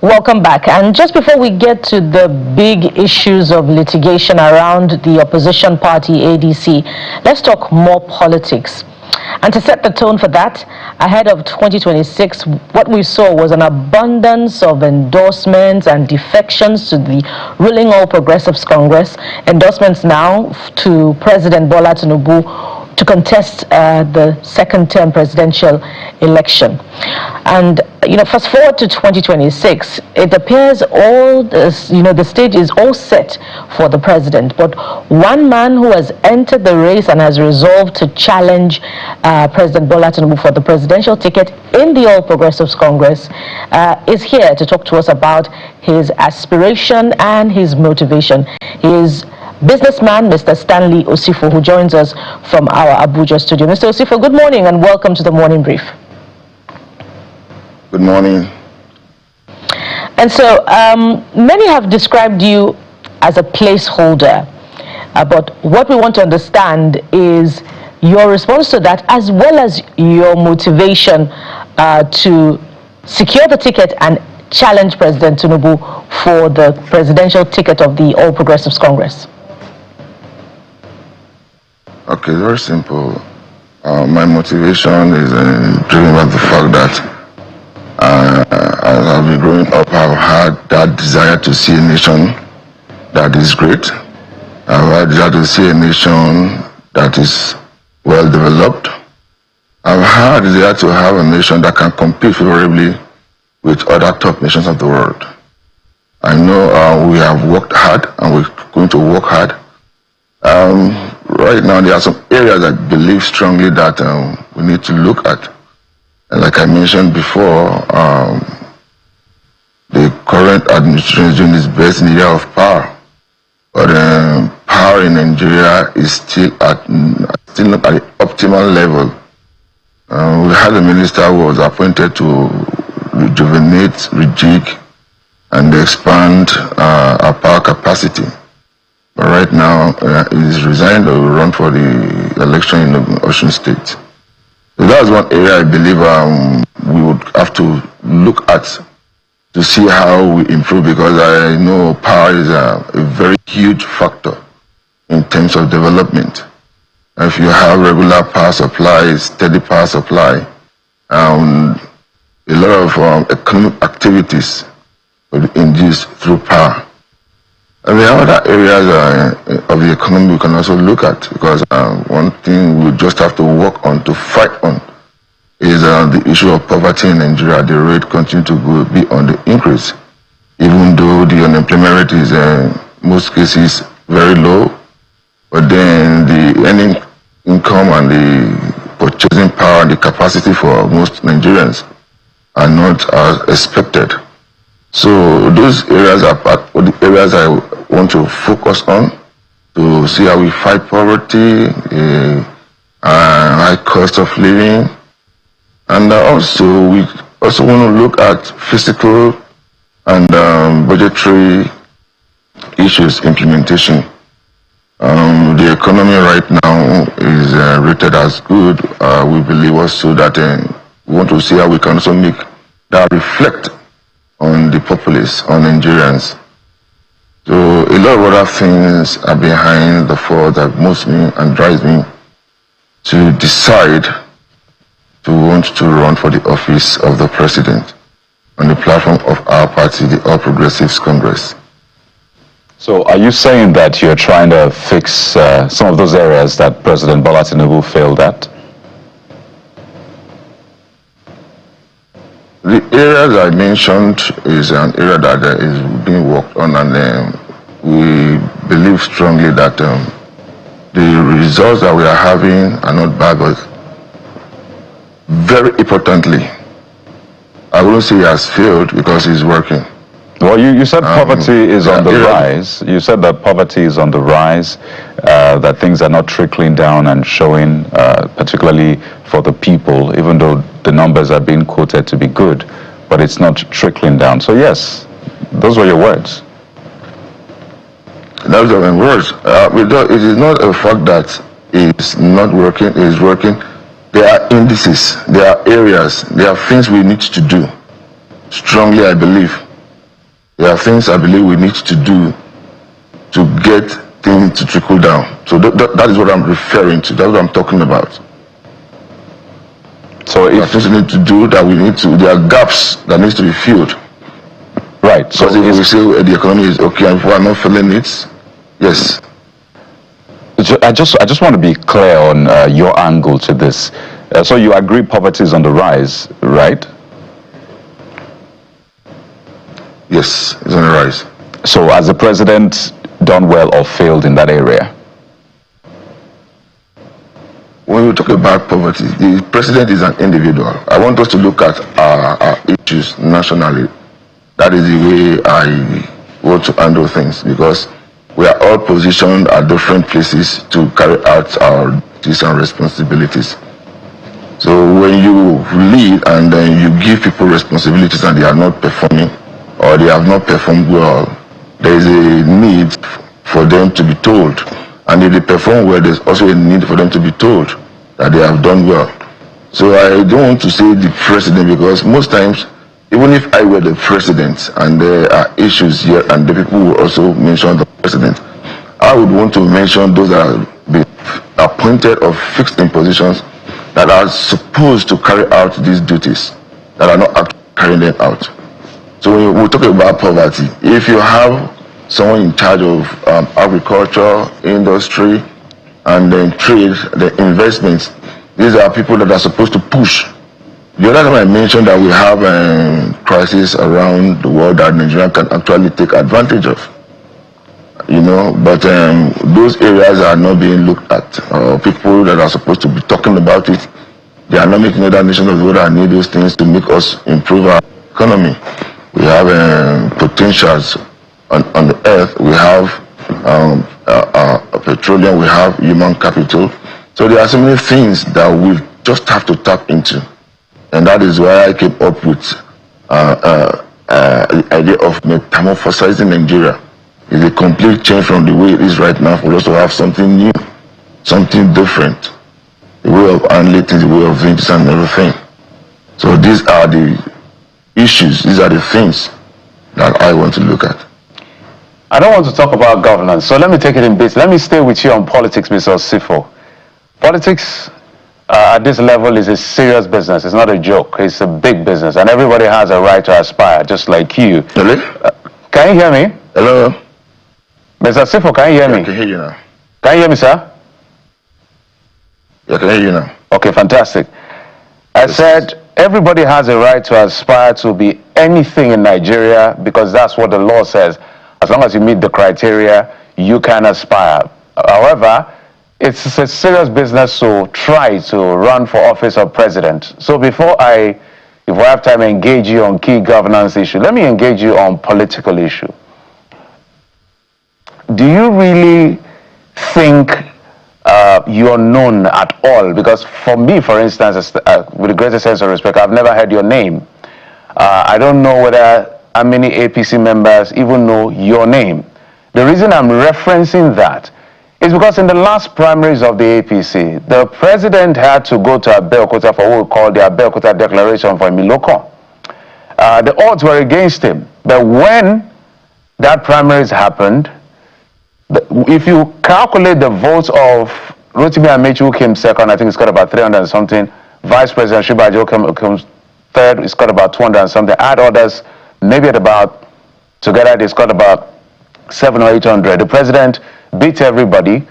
Welcome back. And just before we get to the big issues of litigation around the opposition party, ADC, let's talk more politics. And to set the tone for that, ahead of 2026, what we saw was an abundance of endorsements and defections to the ruling All Progressives Congress, endorsements now to President Bola Tinubu to contest the second-term presidential election. And, fast forward to 2026, it appears all this, the stage is all set for the president. But one man who has entered the race and has resolved to challenge President Bola Tinubu for the presidential ticket in the All Progressives Congress is here to talk to us about his aspiration and his motivation. He is businessman, Mr. Stanley Osifo, who joins us from our Abuja studio. Mr. Osifo, good morning and welcome to the Morning Brief. Good morning. And so, many have described you as a placeholder, but what we want to understand is your response to that, as well as your motivation to secure the ticket and challenge President Tinubu for the presidential ticket of the All Progressives Congress. Okay, very simple. My motivation is driven by the fact that as I've been growing up, I've had that desire to see a nation that is great. I've had desire to see a nation that is well developed. I've had desire to have a nation that can compete favorably with other top nations of the world. I know we have worked hard and we're going to work hard. Right now, there are some areas I believe strongly that we need to look at. And like I mentioned before, the current administration is doing its best in the area of power. But power in Nigeria is still not at the optimal level. We had a minister who was appointed to rejuvenate, rejig, and expand our power capacity. But right now, he's resigned or will run for the election in Osun State. So that's one area I believe we would have to look at to see how we improve, because I know power is a very huge factor in terms of development. If you have regular power supply, steady power supply, a lot of economic activities will be induced through power. And there are other areas of the economy we can also look at, because one thing we just have to work on, to fight on, is the issue of poverty in Nigeria. The rate continues to be on the increase, even though the unemployment rate is in most cases very low. But then the earning income and the purchasing power and the capacity for most Nigerians are not as expected. So those areas are part of the areas I want to focus on to see how we fight poverty, high cost of living, and also we also want to look at fiscal and budgetary issues implementation. The economy right now is rated as good. We believe also that we want to see how we can also make that reflect on the populace, on Nigerians. So a lot of other things are behind the force that moves me and drives me to decide to want to run for the office of the president on the platform of our party, the All Progressives Congress. So are you saying that you're trying to fix some of those areas that President Bola Tinubu failed at? The areas I mentioned is an area that is being worked on, and we believe strongly that the results that we are having are not bad, but very importantly, I wouldn't say he has failed because he's working. Well, you said poverty is on the rise. You said that poverty is on the rise, that things are not trickling down and showing, particularly for the people, even though the numbers are being quoted to be good, but it's not trickling down. So yes, those were your words. Those are my words. It is not a fact that it's not working, it is working. There are indices, there are areas, there are things we need to do. Strongly, I believe. There are things I believe we need to do to get things to trickle down. So that is what I'm referring to. That's what I'm talking about. So there are things we need to do that we need to. There are gaps that need to be filled. Right. So if we say the economy is okay and people are not feeling it, yes. I just want to be clear on your angle to this. So you agree poverty is on the rise, right? Yes, it's on the rise. So has the president done well or failed in that area? When we talk about poverty, the president is an individual. I want us to look at our issues nationally. That is the way I want to handle things, because we are all positioned at different places to carry out our duties and responsibilities. So when you lead and then you give people responsibilities and they are not performing, or they have not performed well, there is a need for them to be told. And if they perform well, there's also a need for them to be told that they have done well. So I don't want to say the president, because most times, even if I were the president and there are issues here and the people will also mention the president, I would want to mention those that are been appointed or fixed in positions that are supposed to carry out these duties, that are not actually carrying them out. So when we talk about poverty, if you have someone in charge of agriculture, industry, and then trade, the investments, these are people that are supposed to push. The other time I mentioned that we have a crisis around the world that Nigeria can actually take advantage of. But those areas are not being looked at. People that are supposed to be talking about it, they are not making other nations of the world that need those things to make us improve our economy. We have potentials on the earth. We have petroleum. We have human capital. So there are so many things that we just have to tap into. And that is why I came up with the idea of metamorphosizing Nigeria. It's a complete change from the way it is right now for us to have something new, something different. The way of handling things, the way of doing this and everything. So these are the issues, these are the things that I want to look at. I don't want to talk about governance, so let me take it in bits. Let me stay with you on politics, Mr. Sifo. Politics at this level is a serious business. It's not a joke. It's a big business, and everybody has a right to aspire, just like you. Hello? Can you hear me? Hello? Mr. Sifo, can you hear me? I can hear you now. Can you hear me, sir? Yeah, I can hear you now. Okay, fantastic. I said everybody has a right to aspire to be anything in Nigeria, because that's what the law says. As long as you meet the criteria, you can aspire. However, it's a serious business to try to run for office of president. So if we have time, engage you on key governance issue, let me engage you on political issue. Do you really think you're known at all? Because for me, for instance, with the greatest sense of respect, I've never heard your name. I don't know whether how many APC members even know your name. The reason I'm referencing that is because in the last primaries of the APC, the president had to go to Abeokuta for what we call the Abeokuta Declaration for Miloko. The odds were against him. But when that primaries happened, if you calculate the votes of Rotimi Amechi, who came second, I think it's got about 300 and something. Vice President Shibajo came third, it's got about 200 and something. Add others, maybe at about, together it's got about 700 or 800. The president beat everybody,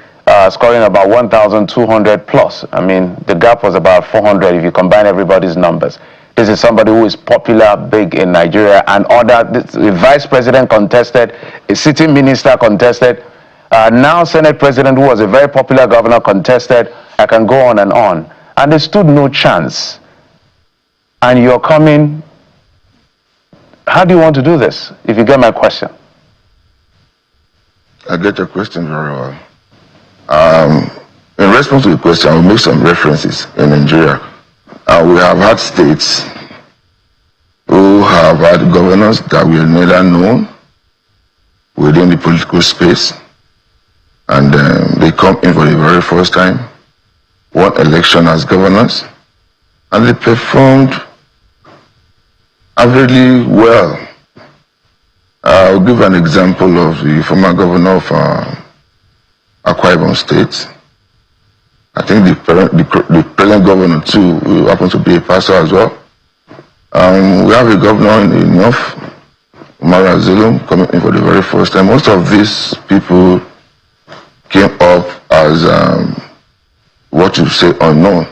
scoring about 1,200 plus. I mean, the gap was about 400 if you combine everybody's numbers. This is somebody who is popular, big in Nigeria, and the vice president contested, a sitting minister contested, now Senate President, who was a very popular governor, contested. I can go on. And they stood no chance. And you're coming. How do you want to do this, if you get my question? I get your question very well. In response to the question, I will make some references in Nigeria. We have had states who have had governors that were neither known within the political space. And they come in for the very first time, won election as governors, and they performed averagely well. I'll give an example of the former governor of Akwa Ibom State. I think the present governor too, who happens to be a pastor as well. We have a governor in the north, Umara Zulum, coming in for the very first time. Most of these people came up as what you say unknown,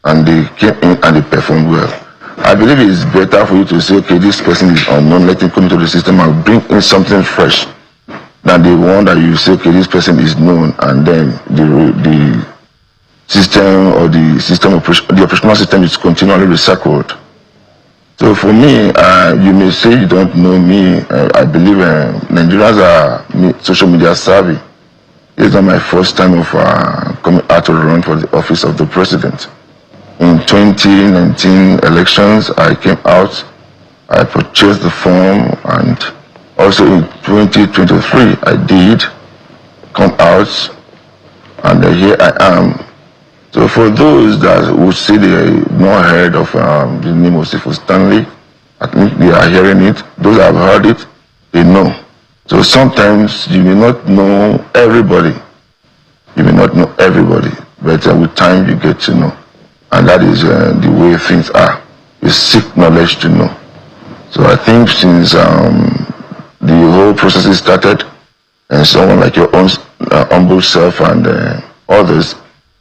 and they came in and they performed well. I believe it's better for you to say, okay, this person is unknown, let him come into the system and bring in something fresh, than the one that you say, okay, this person is known, and then the system or the operational system is continually recycled. So for me, you may say you don't know me. I believe Nigerians are social media savvy. It's not my first time of coming out to run for the office of the president. In 2019 elections, I came out, I purchased the form, and also in 2023, I did come out, and here I am. So for those that would say they not heard of the name of Sifo Stanley, I think they are hearing it. Those that have heard it, they know. So sometimes you may not know everybody. You may not know everybody, but with time you get to know. And that is the way things are. You seek knowledge to know. So I think since the whole process is started, and someone like your own humble self and others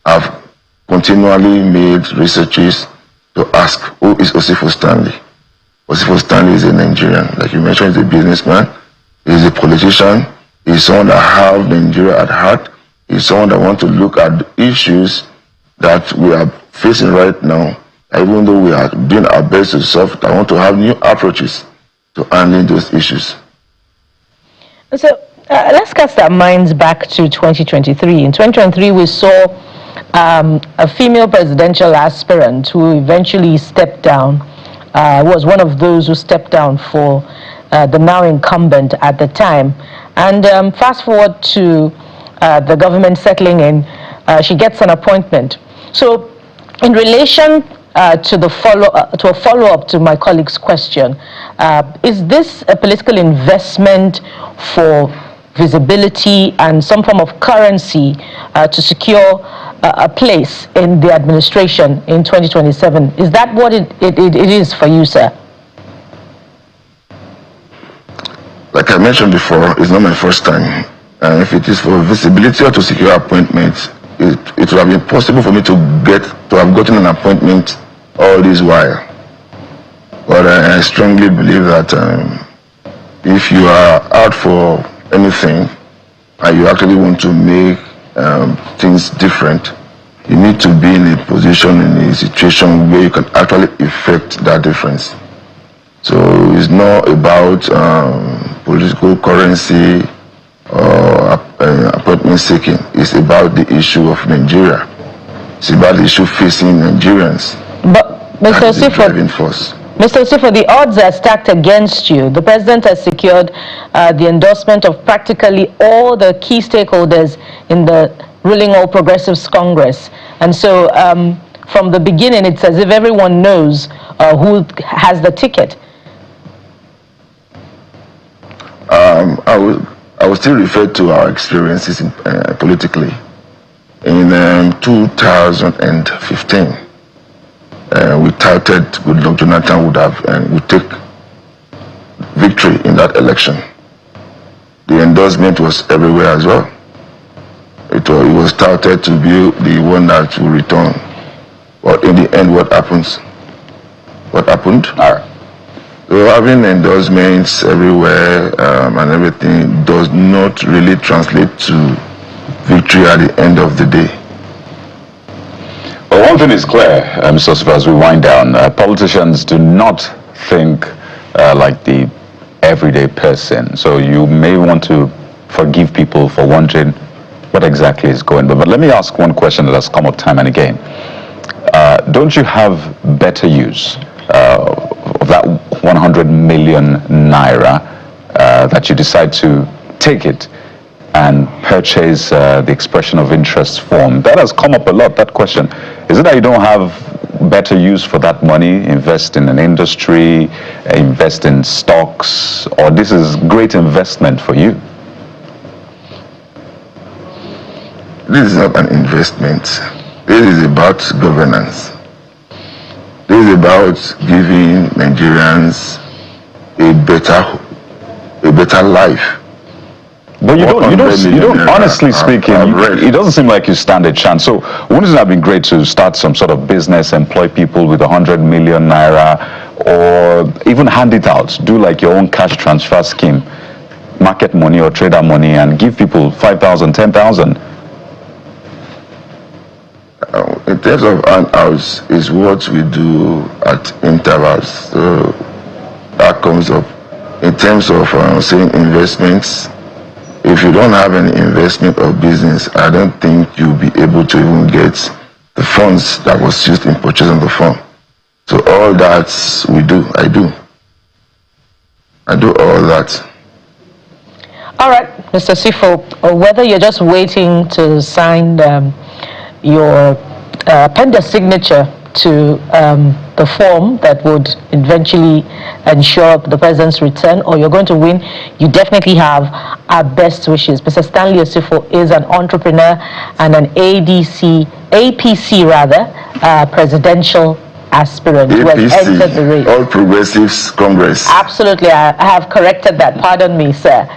have continually made researches to ask, who is Osifo Stanley? Osifo Stanley is a Nigerian. Like you mentioned, he's a businessman, he's a politician, he's someone that has Nigeria at heart, he's someone that wants to look at the issues that we are facing right now, even though we are doing our best to solve, I want to have new approaches to handling those issues. So let's cast our minds back to 2023. In 2023, we saw a female presidential aspirant who eventually stepped down, was one of those who stepped down for the now incumbent at the time. And fast forward to the government settling in, she gets an appointment. So in relation to a follow-up to my colleague's question, is this a political investment for visibility and some form of currency to secure a place in the administration in 2027? Is that what it is for you, sir? Like I mentioned before, it's not my first time. If it is for visibility or to secure appointments, it would have been possible for me to have gotten an appointment all this while. But I strongly believe that if you are out for anything and you actually want to make things different, you need to be in a position, in a situation where you can actually effect that difference. So it's not about political currency or appointment seeking. It's about the issue of Nigeria. It's about the issue facing Nigerians. But Mr. Osifo, the odds are stacked against you. The president has secured the endorsement of practically all the key stakeholders in the ruling All Progressives Congress. And so from the beginning, it's as if everyone knows who has the ticket. I will still refer to our experiences politically. In 2015, we touted Goodluck Jonathan would take victory in that election. The endorsement was everywhere as well. It was touted to be the one that will return. But in the end, what happens? What happened? So having endorsements everywhere and everything does not really translate to victory at the end of the day. Well, one thing is clear, Mr. Osifo, as we wind down, politicians do not think like the everyday person. So you may want to forgive people for wondering what exactly is going on. But let me ask one question that has come up time and again. Don't you have better use of that 100 million naira that you decide to take it and purchase the expression of interest form? That has come up a lot, that question. Is it that you don't have better use for that money? Invest in an industry, invest in stocks, or this is great investment for you? This is not an investment. This is about governance. This is about giving Nigerians a better life. But you don't. Honestly speaking, it doesn't seem like you stand a chance. So, wouldn't it have been great to start some sort of business, employ people with 100 million naira, or even hand it out, do like your own cash transfer scheme, market money or trader money, and give people 5,000, 10,000? In terms of handouts, is what we do at intervals. So that comes up. In terms of saying investments, if you don't have any investment or business, I don't think you'll be able to even get the funds that was used in purchasing the farm. So all that we do, I do all that. All right, Mr. Sifo, or whether you're just waiting to sign your pen your signature to the form that would eventually ensure the president's return, or you're going to win, you definitely have our best wishes. Mr. Stanley Osifo is an entrepreneur and an APC presidential aspirant APC, who has entered the race. All Progressives Congress. Absolutely, I have corrected that. Pardon me, sir.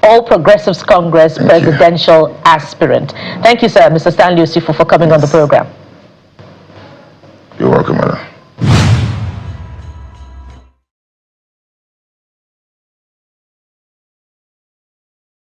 All Progressives Congress presidential aspirant. Thank you, sir, Mr. Stanley Osifo, for coming on the program.